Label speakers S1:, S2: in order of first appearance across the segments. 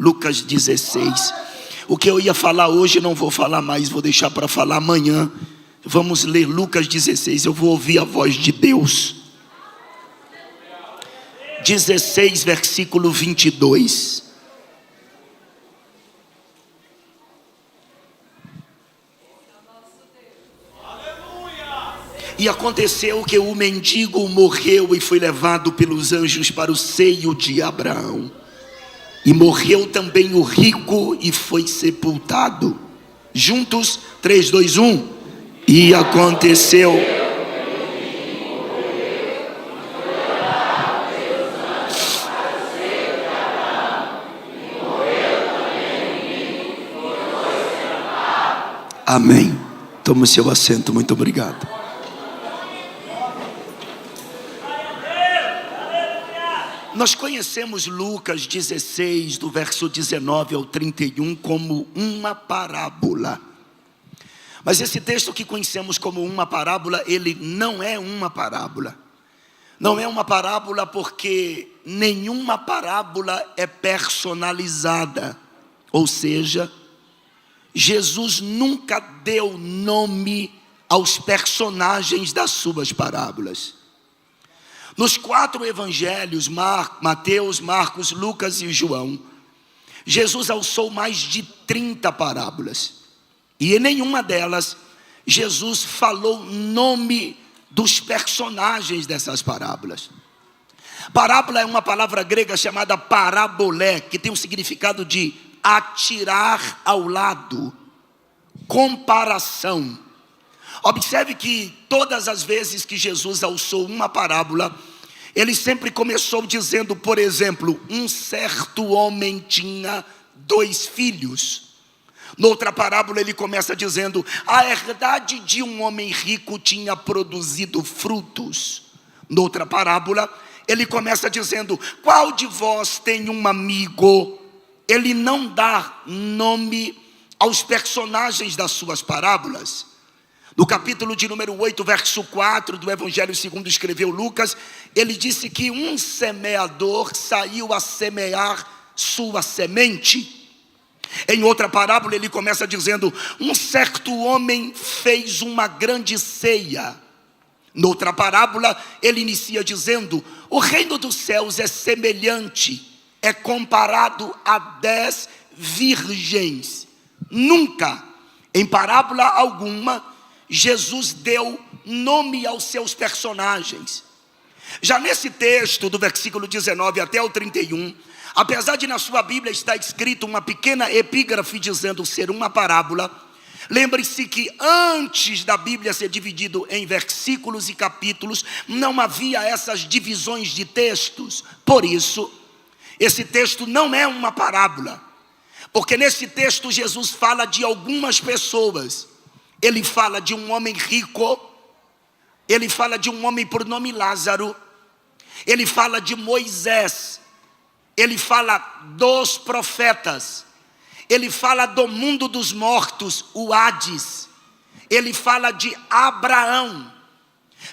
S1: Lucas 16. O que eu ia falar hoje não vou falar mais, vou deixar para falar amanhã. Vamos ler Lucas 16, eu vou ouvir a voz de Deus. 16, versículo 22. E aconteceu que o mendigo morreu e foi levado pelos anjos para o seio de Abraão. E morreu também o rico e foi sepultado. Juntos, 3, 2, 1. E aconteceu. Amém. Tome seu assento, muito obrigado. Nós conhecemos Lucas 16, do verso 19 ao 31, como uma parábola. Mas esse texto que conhecemos como uma parábola, ele não é uma parábola. Não é uma parábola porque nenhuma parábola é personalizada. Ou seja, Jesus nunca deu nome aos personagens das suas parábolas. Nos 4 evangelhos, Mateus, Marcos, Lucas e João, Jesus alçou mais de 30 parábolas. E em nenhuma delas, Jesus falou nome dos personagens dessas parábolas. Parábola é uma palavra grega chamada parabolé, que tem o significado de atirar ao lado, comparação. Observe que todas as vezes que Jesus alçou uma parábola, ele sempre começou dizendo, por exemplo, um certo homem tinha 2 filhos. Noutra parábola ele começa dizendo, a herdade de um homem rico tinha produzido frutos. Noutra parábola ele começa dizendo, qual de vós tem um amigo? Ele não dá nome aos personagens das suas parábolas. No capítulo de número 8, verso 4 do Evangelho segundo escreveu Lucas, ele disse que um semeador saiu a semear sua semente. Em outra parábola ele começa dizendo, um certo homem fez uma grande ceia. Noutra parábola ele inicia dizendo, o reino dos céus é semelhante, é comparado a 10 virgens. Nunca, em parábola alguma, Jesus deu nome aos seus personagens. Já nesse texto, do versículo 19 até o 31, apesar de na sua Bíblia estar escrito uma pequena epígrafe dizendo ser uma parábola, lembre-se que antes da Bíblia ser dividido em versículos e capítulos, não havia essas divisões de textos. Por isso, esse texto não é uma parábola, porque nesse texto Jesus fala de algumas pessoas. Ele fala de um homem rico, ele fala de um homem por nome Lázaro, ele fala de Moisés, ele fala dos profetas, ele fala do mundo dos mortos, o Hades, ele fala de Abraão.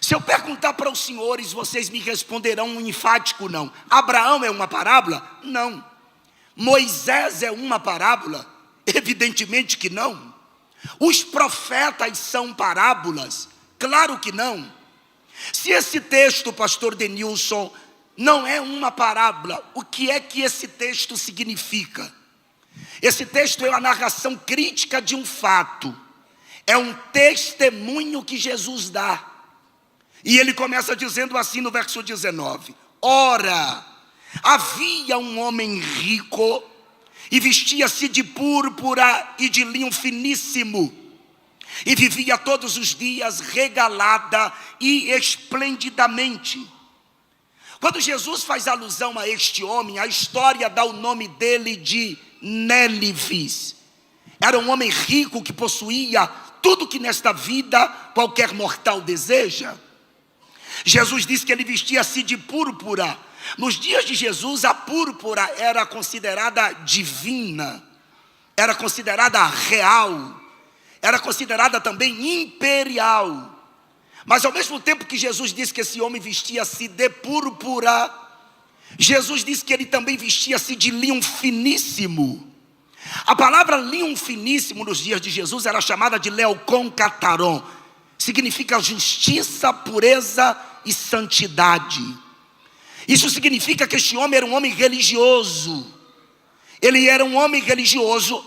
S1: Se eu perguntar para os senhores, vocês me responderão um enfático não. Abraão é uma parábola? Não. Moisés é uma parábola? Evidentemente que não. Os profetas são parábolas? Claro que não. Se esse texto, pastor Denilson, não é uma parábola, o que é que esse texto significa? Esse texto é uma narração crítica de um fato. É um testemunho que Jesus dá. E ele começa dizendo assim no verso 19. Ora, havia um homem rico e vestia-se de púrpura e de linho finíssimo, e vivia todos os dias regalada e esplendidamente. Quando Jesus faz alusão a este homem, a história dá o nome dele de Nélivis. Era um homem rico que possuía tudo que nesta vida qualquer mortal deseja. Jesus disse que ele vestia-se de púrpura. Nos dias de Jesus, a púrpura era considerada divina, era considerada real, era considerada também imperial. Mas ao mesmo tempo que Jesus disse que esse homem vestia-se de púrpura, Jesus disse que ele também vestia-se de linho finíssimo. A palavra linho finíssimo nos dias de Jesus era chamada de leocon cataron. Significa justiça, pureza e santidade. Isso significa que este homem era um homem religioso. Ele era um homem religioso,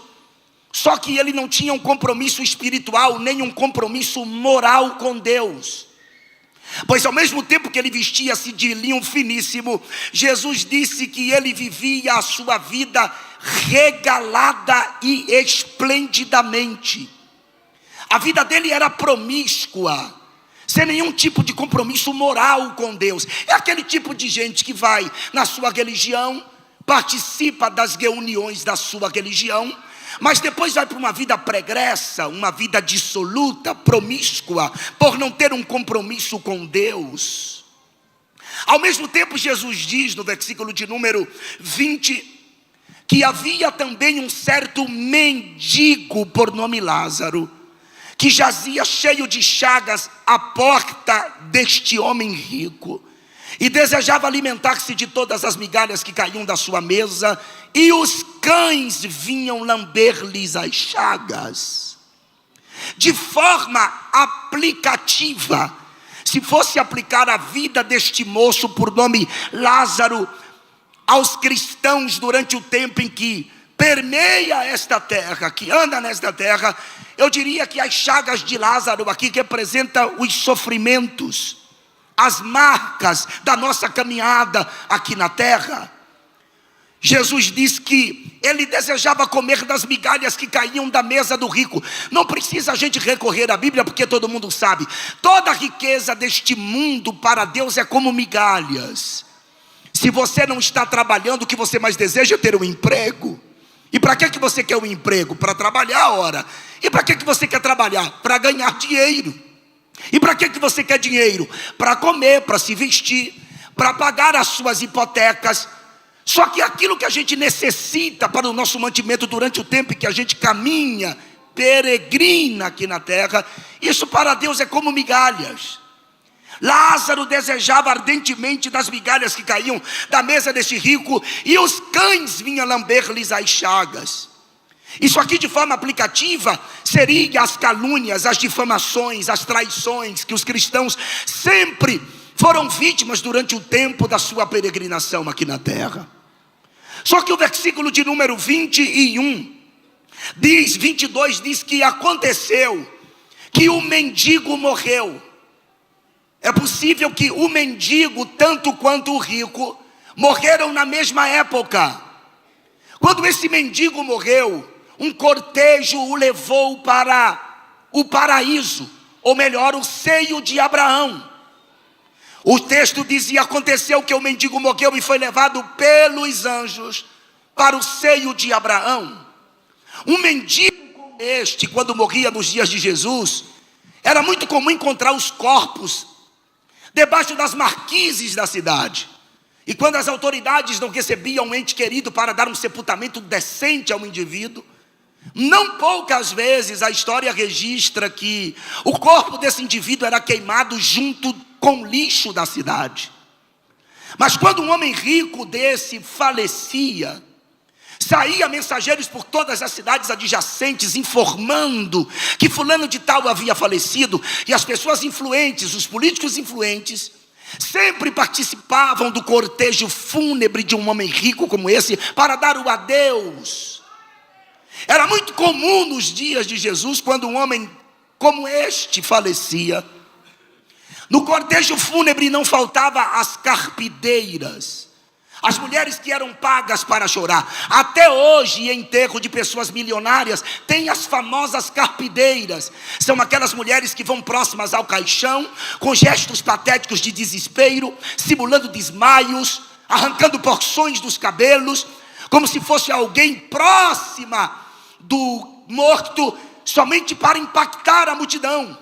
S1: só que ele não tinha um compromisso espiritual, nem um compromisso moral com Deus. Pois ao mesmo tempo que ele vestia-se de linho finíssimo, Jesus disse que ele vivia a sua vida regalada e esplendidamente. A vida dele era promíscua, sem nenhum tipo de compromisso moral com Deus. É aquele tipo de gente que vai na sua religião, participa das reuniões da sua religião, mas depois vai para uma vida pregressa, uma vida dissoluta, promíscua, por não ter um compromisso com Deus. Ao mesmo tempo, Jesus diz no versículo de número 20, que havia também um certo mendigo por nome Lázaro, que jazia cheio de chagas à porta deste homem rico, e desejava alimentar-se de todas as migalhas que caíam da sua mesa, e os cães vinham lamber-lhes as chagas. De forma aplicativa, se fosse aplicar a vida deste moço por nome Lázaro aos cristãos durante o tempo em que permeia esta terra, que anda nesta terra, eu diria que as chagas de Lázaro aqui representam os sofrimentos, as marcas da nossa caminhada aqui na terra. Jesus diz que ele desejava comer das migalhas que caíam da mesa do rico. Não precisa a gente recorrer à Bíblia, porque todo mundo sabe. Toda a riqueza deste mundo para Deus é como migalhas. Se você não está trabalhando, o que você mais deseja é ter um emprego. E para que você quer um emprego? Para trabalhar, ora. E para que você quer trabalhar? Para ganhar dinheiro. E para que você quer dinheiro? Para comer, para se vestir, para pagar as suas hipotecas. Só que aquilo que a gente necessita para o nosso mantimento durante o tempo em que a gente caminha, peregrina aqui na terra, isso para Deus é como migalhas. Lázaro desejava ardentemente das migalhas que caíam da mesa deste rico, e os cães vinham lamber-lhes as chagas. Isso aqui de forma aplicativa seria as calúnias, as difamações, as traições que os cristãos sempre foram vítimas durante o tempo da sua peregrinação aqui na terra. Só que o versículo de número 22 diz que aconteceu que o mendigo morreu. É possível que o mendigo, tanto quanto o rico, morreram na mesma época. Quando esse mendigo morreu, um cortejo o levou para o paraíso, ou melhor, o seio de Abraão. O texto dizia: aconteceu que o mendigo morreu e foi levado pelos anjos para o seio de Abraão. Um mendigo como este, quando morria nos dias de Jesus, era muito comum encontrar os corpos debaixo das marquises da cidade. E quando as autoridades não recebiam um ente querido para dar um sepultamento decente ao indivíduo, não poucas vezes a história registra que o corpo desse indivíduo era queimado junto com o lixo da cidade. Mas quando um homem rico desse falecia, saía mensageiros por todas as cidades adjacentes informando que fulano de tal havia falecido, e as pessoas influentes, os políticos influentes, sempre participavam do cortejo fúnebre de um homem rico como esse para dar o adeus. Era muito comum nos dias de Jesus, quando um homem como este falecia, no cortejo fúnebre não faltava as carpideiras, as mulheres que eram pagas para chorar. Até hoje, em enterro de pessoas milionárias, tem as famosas carpideiras. São aquelas mulheres que vão próximas ao caixão, com gestos patéticos de desespero, simulando desmaios, arrancando porções dos cabelos, como se fosse alguém próxima do morto, somente para impactar a multidão.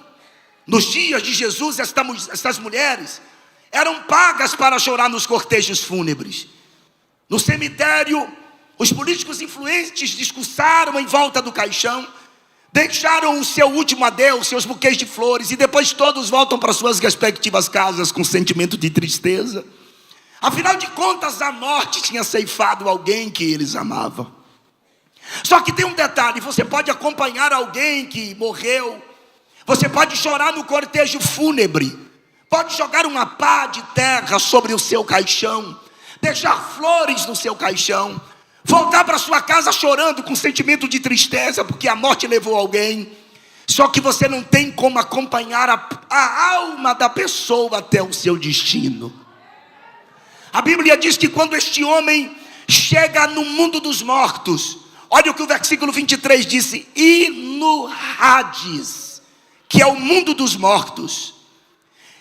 S1: Nos dias de Jesus, estas mulheres eram pagas para chorar nos cortejos fúnebres. No cemitério, os políticos influentes discursaram em volta do caixão, deixaram o seu último adeus, seus buquês de flores, e depois todos voltam para suas respectivas casas com sentimento de tristeza. Afinal de contas, a morte tinha ceifado alguém que eles amavam. Só que tem um detalhe: você pode acompanhar alguém que morreu, você pode chorar no cortejo fúnebre, pode jogar uma pá de terra sobre o seu caixão, deixar flores no seu caixão, voltar para sua casa chorando com sentimento de tristeza porque a morte levou alguém. Só que você não tem como acompanhar a alma da pessoa até o seu destino. A Bíblia diz que quando este homem chega no mundo dos mortos, olha o que o versículo 23 disse: e no Hades, que é o mundo dos mortos,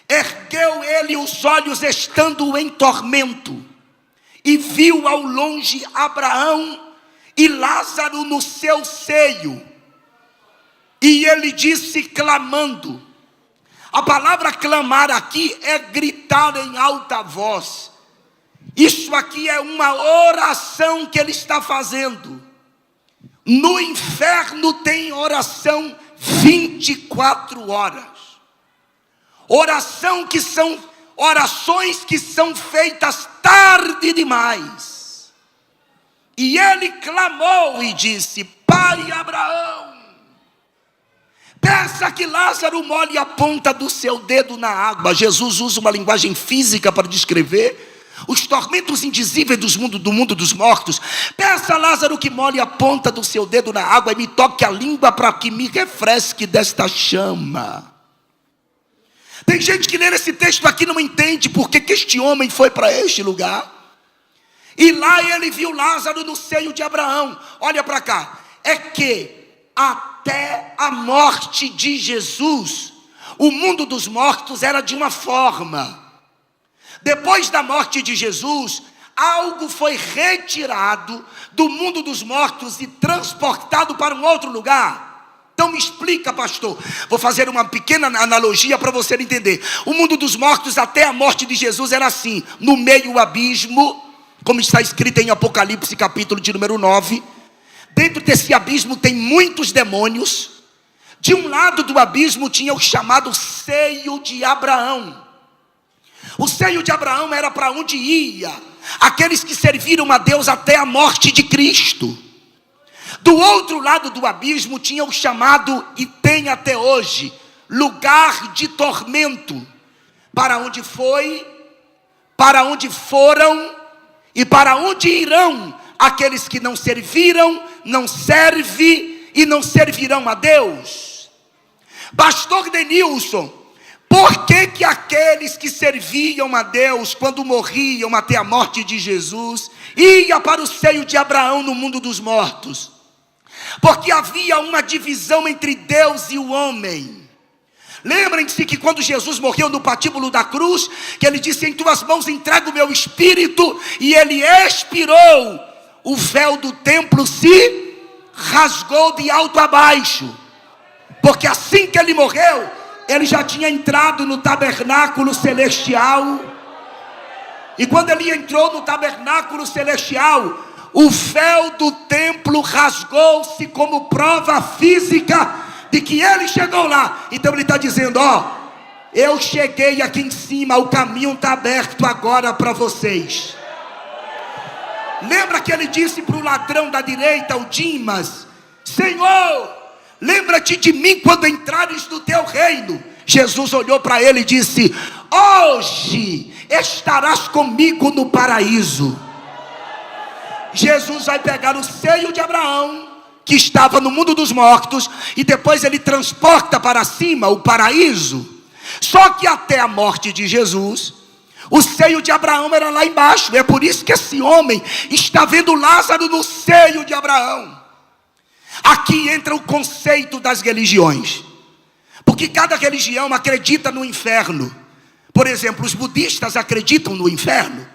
S1: ergueu ele os olhos estando em tormento, e viu ao longe Abraão e Lázaro no seu seio. E ele disse clamando. A palavra clamar aqui é gritar em alta voz. Isso aqui é uma oração que ele está fazendo. No inferno tem oração 24 horas. Orações que são feitas tarde demais. E ele clamou e disse: Pai Abraão, peça que Lázaro molhe a ponta do seu dedo na água. Jesus usa uma linguagem física para descrever os tormentos indizíveis do mundo dos mortos. Peça a Lázaro que molhe a ponta do seu dedo na água e me toque a língua para que me refresque desta chama. Tem gente que lê esse texto aqui e não entende por que este homem foi para este lugar. E lá ele viu Lázaro no seio de Abraão. Olha para cá. É que até a morte de Jesus, o mundo dos mortos era de uma forma. Depois da morte de Jesus, algo foi retirado do mundo dos mortos e transportado para um outro lugar. Então me explica, pastor. Vou fazer uma pequena analogia para você entender. O mundo dos mortos até a morte de Jesus era assim: no meio o abismo, como está escrito em Apocalipse capítulo de número 9. Dentro desse abismo tem muitos demônios. De um lado do abismo tinha o chamado seio de Abraão. O seio de Abraão era para onde ia aqueles que serviram a Deus até a morte de Cristo. Do outro lado do abismo tinha o chamado, e tem até hoje, lugar de tormento, para onde foi, para onde foram e para onde irão aqueles que não serviram, não servem e não servirão a Deus. Pastor Denilson, por que aqueles que serviam a Deus, quando morriam até a morte de Jesus, iam para o seio de Abraão no mundo dos mortos? Porque havia uma divisão entre Deus e o homem. Lembrem-se que quando Jesus morreu no patíbulo da cruz, que ele disse: em tuas mãos entrego o meu espírito, e ele expirou. O véu do templo se rasgou de alto a baixo, porque assim que ele morreu, ele já tinha entrado no tabernáculo celestial. E quando ele entrou no tabernáculo celestial, o véu do templo rasgou-se como prova física de que ele chegou lá. Então ele está dizendo: eu cheguei aqui em cima, o caminho está aberto agora para vocês. Lembra que ele disse para o ladrão da direita, o Dimas: Senhor, lembra-te de mim quando entrares no teu reino. Jesus olhou para ele e disse: hoje estarás comigo no paraíso. Jesus vai pegar o seio de Abraão, que estava no mundo dos mortos, e depois ele transporta para cima o paraíso. Só que até a morte de Jesus, o seio de Abraão era lá embaixo. É por isso que esse homem está vendo Lázaro no seio de Abraão. Aqui entra o conceito das religiões, porque cada religião acredita no inferno. Por exemplo, os budistas acreditam no inferno.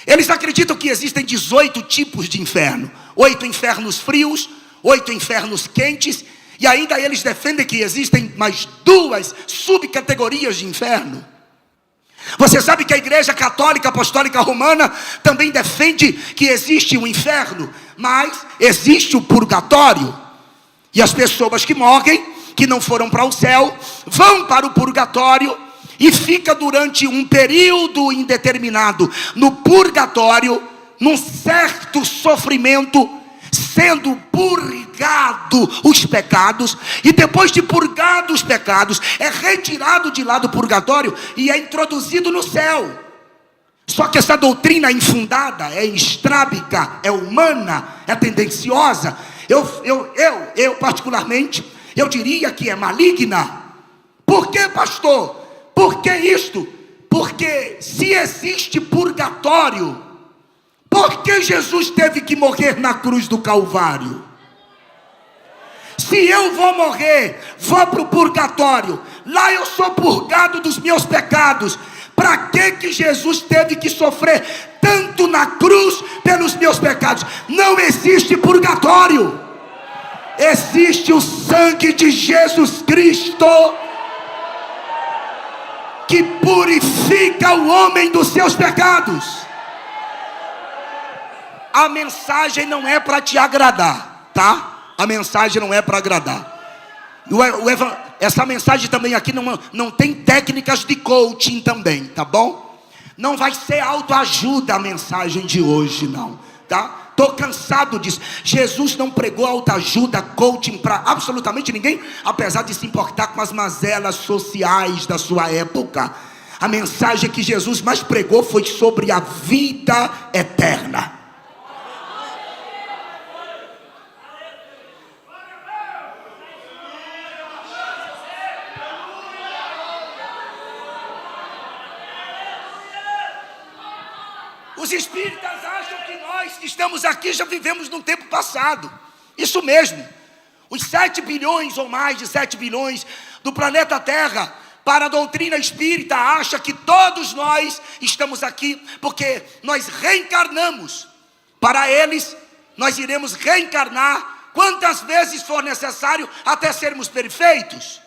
S1: Eles acreditam que existem 18 tipos de inferno: 8 infernos frios, 8 infernos quentes, e ainda eles defendem que existem mais 2 subcategorias de inferno. Você sabe que a Igreja Católica Apostólica Romana também defende que existe um inferno, mas existe o purgatório. E as pessoas que morrem, que não foram para o céu, vão para o purgatório, e fica durante um período indeterminado no purgatório, num certo sofrimento, sendo purgado os pecados, e depois de purgado os pecados, é retirado de lá do purgatório e é introduzido no céu. Só que essa doutrina é infundada, é estrábica, é humana, é tendenciosa. Eu particularmente, eu diria que é maligna. Por que, pastor? Por que isto? Porque se existe purgatório, por que Jesus teve que morrer na cruz do Calvário? Se eu vou morrer, vou para o purgatório, lá eu sou purgado dos meus pecados, para que Jesus teve que sofrer tanto na cruz pelos meus pecados? Não existe purgatório, existe o sangue de Jesus Cristo, que purifica o homem dos seus pecados. A mensagem não é para te agradar, tá? A mensagem não é para agradar. Essa mensagem também aqui não tem técnicas de coaching também, tá bom? Não vai ser autoajuda a mensagem de hoje, não, tá? Estou cansado disso. Jesus não pregou autoajuda, coaching para absolutamente ninguém, apesar de se importar com as mazelas sociais da sua época. A mensagem que Jesus mais pregou foi sobre a vida eterna. Os espíritas acham que nós que estamos aqui já vivemos num tempo passado. Isso mesmo. Os 7 bilhões ou mais de 7 bilhões do planeta Terra, para a doutrina espírita, acha que todos nós estamos aqui porque nós reencarnamos. Para eles, nós iremos reencarnar quantas vezes for necessário até sermos perfeitos.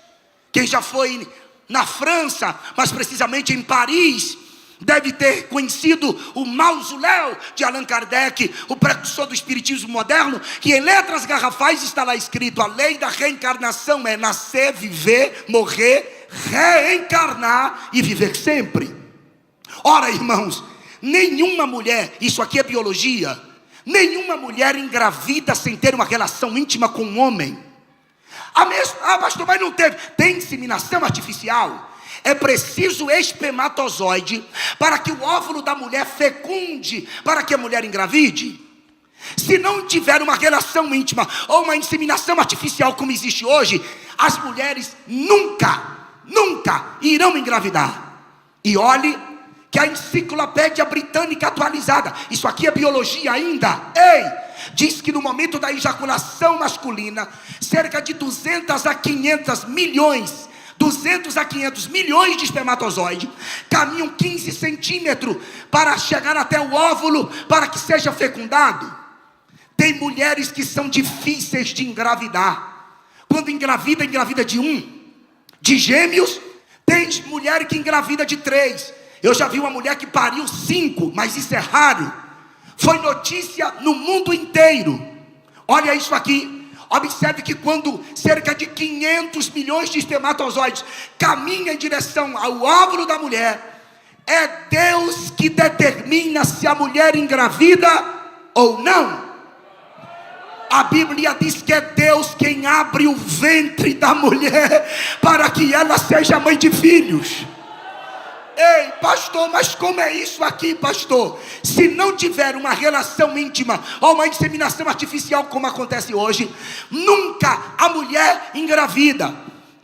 S1: Quem já foi na França, mas precisamente em Paris, deve ter conhecido o mausoléu de Allan Kardec, o precursor do espiritismo moderno, que em letras garrafais está lá escrito: a lei da reencarnação é nascer, viver, morrer, reencarnar e viver sempre. Ora, irmãos, nenhuma mulher, isso aqui é biologia, nenhuma mulher engravida sem ter uma relação íntima com um homem. Pastor, mas não teve. Tem inseminação artificial. É preciso espermatozoide para que o óvulo da mulher fecunde, para que a mulher engravide. Se não tiver uma relação íntima ou uma inseminação artificial como existe hoje, as mulheres nunca irão engravidar. E olhe que a enciclopédia britânica atualizada, isso aqui é biologia ainda, diz que no momento da ejaculação masculina, cerca de 200 a 500 milhões de espermatozoides caminham 15 centímetros para chegar até o óvulo, para que seja fecundado. Tem mulheres que são difíceis de engravidar. Quando engravida de 1, de gêmeos. Tem mulher que engravida de 3. Eu já vi uma mulher que pariu 5, mas isso é raro. Foi notícia no mundo inteiro. Olha isso aqui. Observe que quando cerca de 500 milhões de espermatozoides caminham em direção ao óvulo da mulher, é Deus que determina se a mulher engravida ou não. A Bíblia diz que é Deus quem abre o ventre da mulher para que ela seja mãe de filhos. Ei, pastor, mas como é isso aqui, pastor? Se não tiver uma relação íntima ou uma inseminação artificial como acontece hoje, nunca a mulher engravida.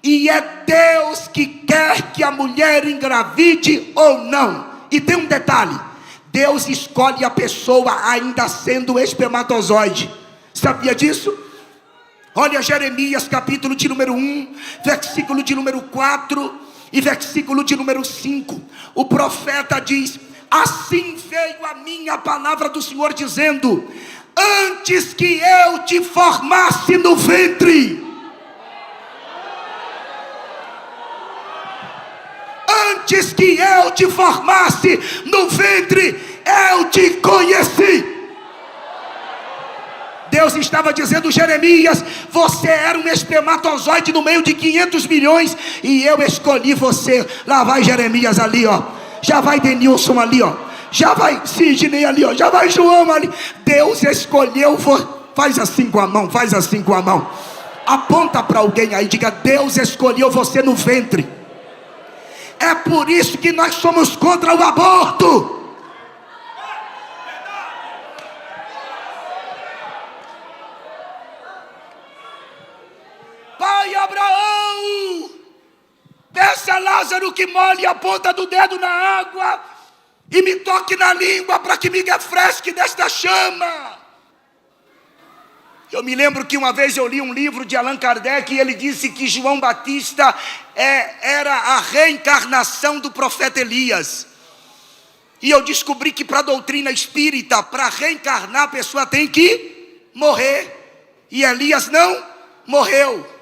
S1: E é Deus que quer que a mulher engravide ou não. E tem um detalhe: Deus escolhe a pessoa ainda sendo espermatozoide. Sabia disso? Olha Jeremias capítulo de número 1, versículo de número 4 e versículo de número 5, o profeta diz: assim veio a minha palavra do Senhor dizendo: antes que eu te formasse no ventre, antes que eu te formasse no ventre, eu te conheci. Deus estava dizendo: Jeremias, você era um espermatozoide no meio de 500 milhões, e eu escolhi você. Lá vai Jeremias ali, ó. Já vai Denilson ali, ó. Já vai Sidney ali, ó. Já vai João ali. Deus escolheu. Faz assim com a mão, faz assim com a mão. Aponta para alguém aí, diga: Deus escolheu você no ventre. É por isso que nós somos contra o aborto. Pai Abraão, peça a Lázaro que molhe a ponta do dedo na água e me toque na língua para que me refresque desta chama. Eu me lembro que uma vez eu li um livro de Allan Kardec e ele disse que João Batista era a reencarnação do profeta Elias. E eu descobri que para a doutrina espírita, para reencarnar a pessoa tem que morrer. E Elias não morreu.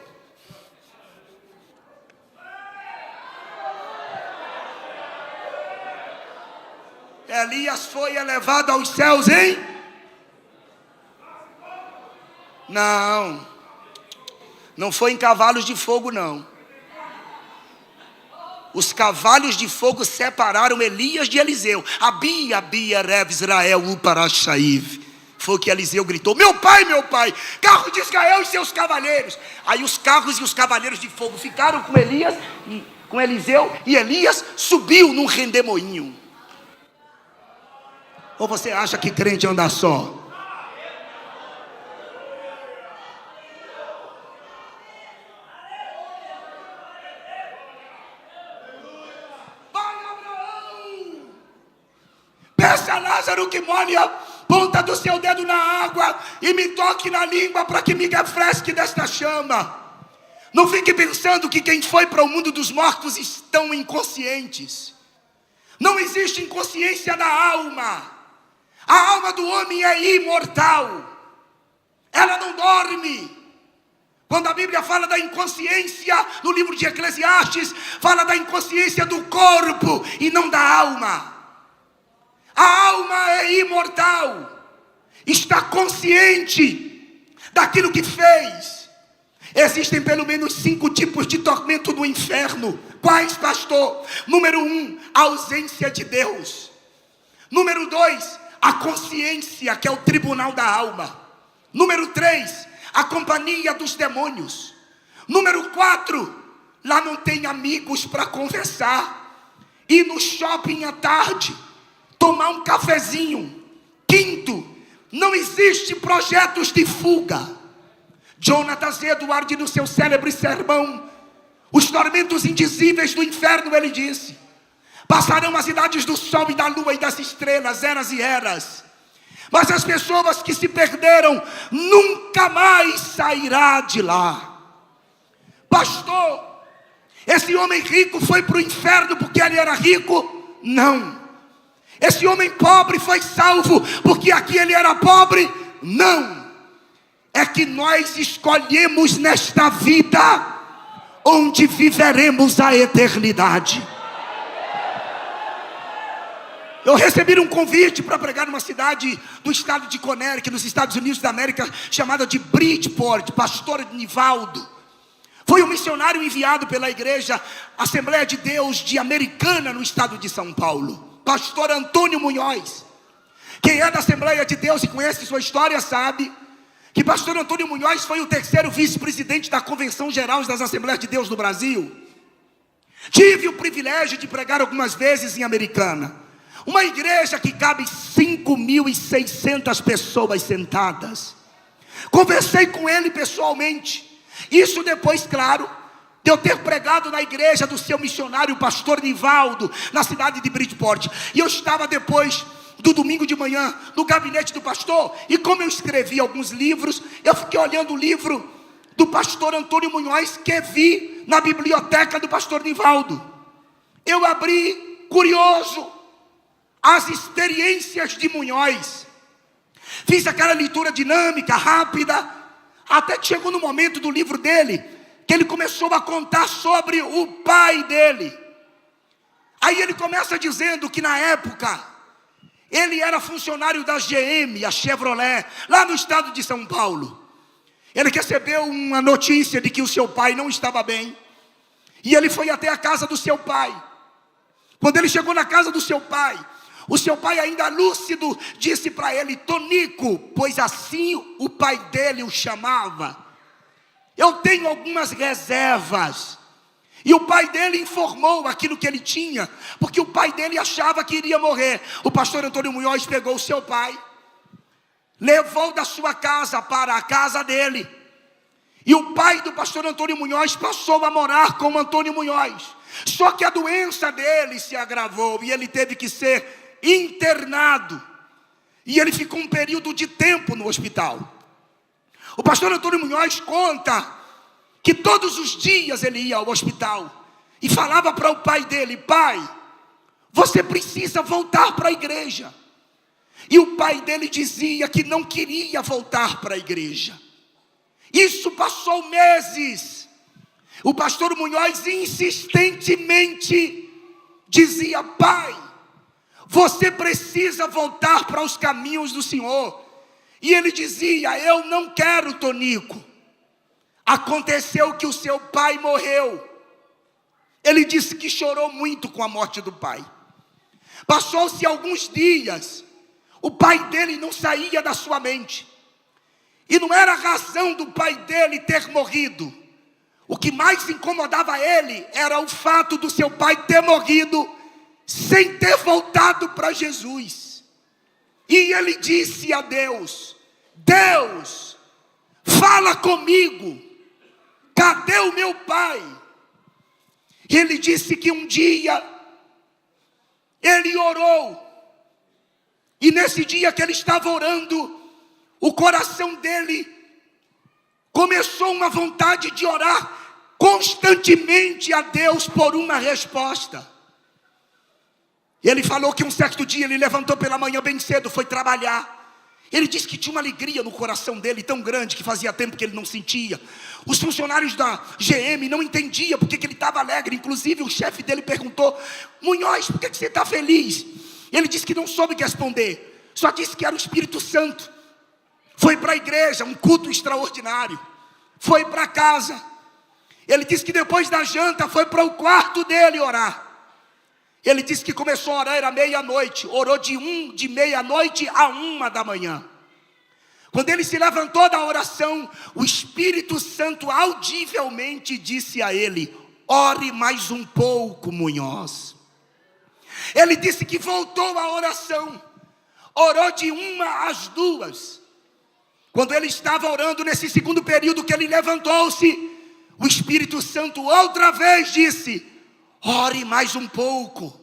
S1: Elias foi elevado aos céus, hein? Não foi em cavalos de fogo, não. Os cavalos de fogo separaram Elias de Eliseu. Abia, Rev Israel, Uparashaiv. Foi o que Eliseu gritou: meu pai, carro de Israel e seus cavaleiros. Aí os carros e os cavaleiros de fogo ficaram com Elias e com Eliseu, e Elias subiu num rendemoinho. Ou você acha que crente anda só? Peça a Lázaro que molhe a ponta do seu dedo na água e me toque na língua para que me refresque desta chama. Não fique pensando que quem foi para o mundo dos mortos estão inconscientes. Não existe inconsciência da alma. A alma do homem é imortal. Ela não dorme. Quando a Bíblia fala da inconsciência, no livro de Eclesiastes, fala da inconsciência do corpo e não da alma. A alma é imortal. Está consciente daquilo que fez. Existem pelo menos 5 tipos de tormento no inferno. Quais, pastor? Número 1, a ausência de Deus. Número 2, a consciência, que é o tribunal da alma. Número 3, a companhia dos demônios. Número 4, lá não tem amigos para conversar. Ir no shopping à tarde, tomar um cafezinho. 5º, não existe projetos de fuga. Jonatas Edwards, no seu célebre sermão, Os tormentos indizíveis do inferno, ele disse: passarão as idades do sol e da lua e das estrelas, eras e eras. Mas as pessoas que se perderam nunca mais sairá de lá. Pastor, esse homem rico foi para o inferno porque ele era rico? Não. Esse homem pobre foi salvo porque aqui ele era pobre? Não. É que nós escolhemos nesta vida onde viveremos a eternidade. Eu recebi um convite para pregar numa cidade do estado de Connecticut, nos Estados Unidos da América, chamada de Bridgeport. Pastor Nivaldo foi um missionário enviado pela igreja Assembleia de Deus de Americana, no estado de São Paulo. Pastor Antônio Munhoz. Quem é da Assembleia de Deus e conhece sua história sabe que pastor Antônio Munhoz foi o 3º vice-presidente da Convenção Geral das Assembleias de Deus do Brasil. Tive o privilégio de pregar algumas vezes em Americana. Uma igreja que cabe 5.600 pessoas sentadas. Conversei com ele pessoalmente. Isso depois, claro, de eu ter pregado na igreja do seu missionário, pastor Nivaldo, na cidade de Bridgeport. E eu estava depois do domingo de manhã no gabinete do pastor. E como eu escrevi alguns livros, eu fiquei olhando o livro do pastor Antônio Munhoz que vi na biblioteca do pastor Nivaldo. Eu abri, curioso, as experiências de Munhoz. Fiz aquela leitura dinâmica, rápida, até que chegou no momento do livro dele, que ele começou a contar sobre o pai dele. Aí ele começa dizendo que na época, Ele era funcionário da GM, a Chevrolet, lá no estado de São Paulo. Ele recebeu uma notícia de que o seu pai não estava bem. E ele foi até a casa do seu pai. Quando ele chegou na casa do seu pai, o seu pai, ainda lúcido, disse para ele: Tonico, pois assim o pai dele o chamava, eu tenho algumas reservas. E o pai dele informou aquilo que ele tinha, porque o pai dele achava que iria morrer. O pastor Antônio Munhoz pegou o seu pai, levou da sua casa para a casa dele. E o pai do pastor Antônio Munhoz passou a morar com o Antônio Munhoz. Só que a doença dele se agravou e ele teve que ser internado. E ele ficou um período de tempo no hospital. O pastor Antônio Munhoz conta que todos os dias ele ia ao hospital e falava para o pai dele: pai, você precisa voltar para a igreja. E o pai dele dizia que não queria voltar para a igreja. Isso passou meses. O pastor Munhoz insistentemente dizia: pai, você precisa voltar para os caminhos do Senhor. E ele dizia: eu não quero, Tonico. Aconteceu que o seu pai morreu. Ele disse que chorou muito com a morte do pai. Passou-se alguns dias, o pai dele não saía da sua mente. E não era a razão do pai dele ter morrido. O que mais incomodava ele era o fato do seu pai ter morrido sem ter voltado para Jesus. E ele disse a Deus: Deus, fala comigo, cadê o meu pai? E ele disse que um dia ele orou, e nesse dia que ele estava orando, o coração dele começou uma vontade de orar constantemente a Deus por uma resposta. Ele falou que um certo dia ele levantou pela manhã bem cedo, foi trabalhar. Ele disse que tinha uma alegria no coração dele tão grande que fazia tempo que ele não sentia. Os funcionários da GM não entendiam porque que ele estava alegre. Inclusive o chefe dele perguntou: Munhoz, por que você está feliz? Ele disse que não soube responder, só disse que era o Espírito Santo. Foi para a igreja, um culto extraordinário. Foi para casa. Ele disse que depois da janta foi para o quarto dele orar. Ele disse que começou a orar, era meia-noite. Orou de meia-noite a 1 da manhã. Quando ele se levantou da oração, o Espírito Santo audivelmente disse a ele: ore mais um pouco, Munhoz. Ele disse que voltou à oração. Orou de 1 às 2. Quando ele estava orando, nesse segundo período que ele levantou-se, o Espírito Santo outra vez disse: ore mais um pouco.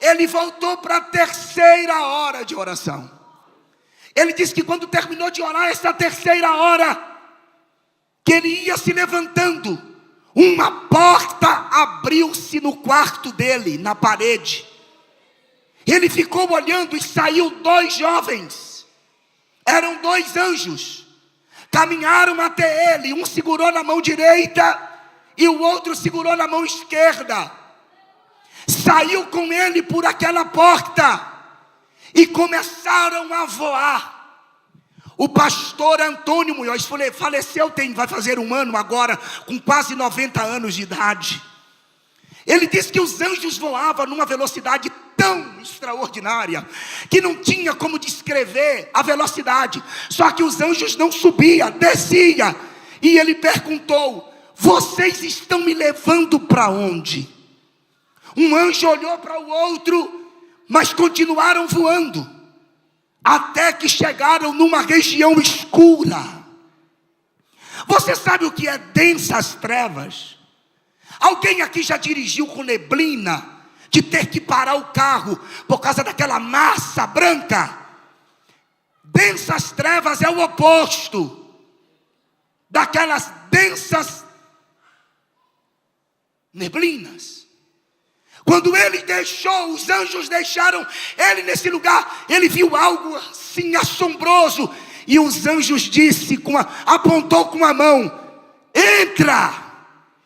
S1: Ele voltou para a terceira hora de oração. Ele disse que quando terminou de orar essa terceira hora, que ele ia se levantando, uma porta abriu-se no quarto dele, na parede. Ele ficou olhando e saiu 2 jovens. Eram 2 anjos. Caminharam até ele, um segurou na mão direita e o outro segurou na mão esquerda. Saiu com ele por aquela porta e começaram a voar. O pastor Antônio Munhoz faleceu, vai fazer 1 ano agora, com quase 90 anos de idade. Ele disse que os anjos voavam numa velocidade tão extraordinária que não tinha como descrever a velocidade. Só que os anjos não subiam, descia. E ele perguntou: vocês estão me levando para onde? Um anjo olhou para o outro, mas continuaram voando, até que chegaram numa região escura. Você sabe o que é densas trevas? Alguém aqui já dirigiu com neblina, de ter que parar o carro por causa daquela massa branca? Densas trevas é o oposto daquelas densas neblinas. Quando ele deixou, os anjos deixaram ele nesse lugar, ele viu algo assim assombroso, e os anjos apontou com a mão: entra!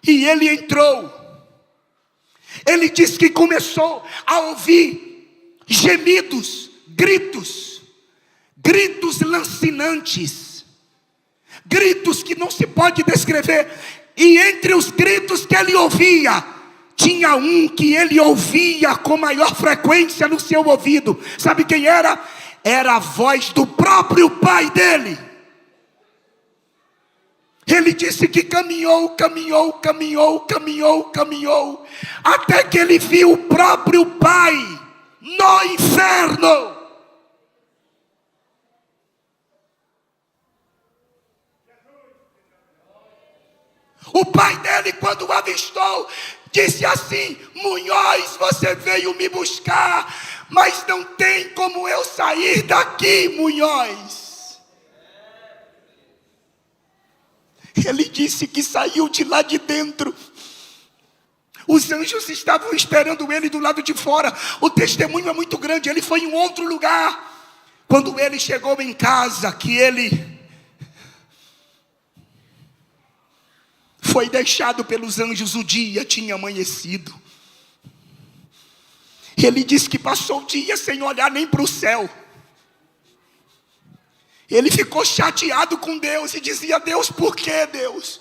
S1: E ele entrou. Ele disse que começou a ouvir gemidos gritos, gritos lancinantes, gritos que não se pode descrever. E entre os gritos que ele ouvia, tinha um que ele ouvia com maior frequência no seu ouvido. Sabe quem era? Era a voz do próprio pai dele. Ele disse que caminhou, até que ele viu o próprio pai no inferno. O pai dele, quando o avistou, disse assim: Munhoz, você veio me buscar, mas não tem como eu sair daqui, Munhoz. Ele disse que saiu de lá de dentro. Os anjos estavam esperando ele do lado de fora. O testemunho é muito grande. Ele foi em outro lugar. Quando ele chegou em casa, que ele foi deixado pelos anjos, o dia tinha amanhecido. Ele disse que passou o dia sem olhar nem para o céu. Ele ficou chateado com Deus e dizia: Deus, por que, Deus?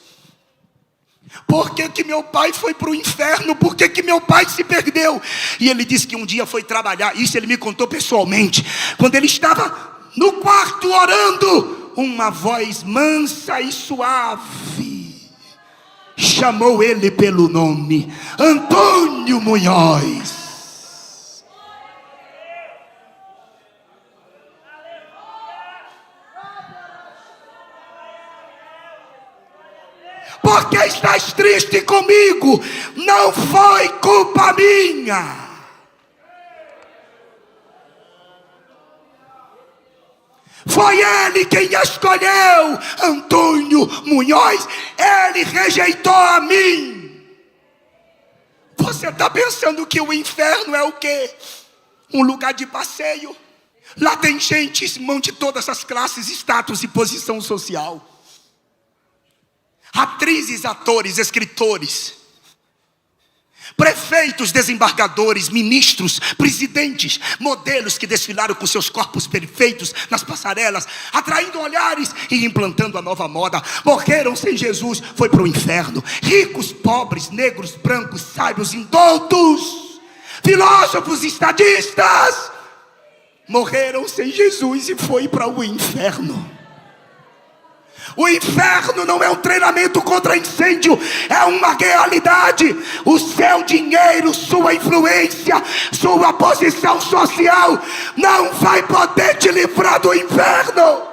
S1: Por que que meu pai foi para o inferno? Por que que meu pai se perdeu? E ele disse que um dia foi trabalhar. Isso ele me contou pessoalmente. Quando ele estava no quarto orando, uma voz mansa e suave chamou ele pelo nome: Antônio Munhoz. Por que estás triste comigo? Não foi culpa minha. Foi ele quem escolheu Antônio Munhoz. Ele rejeitou a mim. Você está pensando que o inferno é o quê? Um lugar de passeio? Lá tem gente, irmão, de todas as classes, status e posição social. Atrizes, atores, escritores, prefeitos, desembargadores, ministros, presidentes, modelos que desfilaram com seus corpos perfeitos nas passarelas, atraindo olhares e implantando a nova moda. Morreram sem Jesus, foi para o inferno. Ricos, pobres, negros, brancos, sábios, indoutos, filósofos, estadistas, morreram sem Jesus e foi para o inferno. O inferno não é um treinamento contra incêndio, é uma realidade. O seu dinheiro, sua influência, sua posição social não vai poder te livrar do inferno.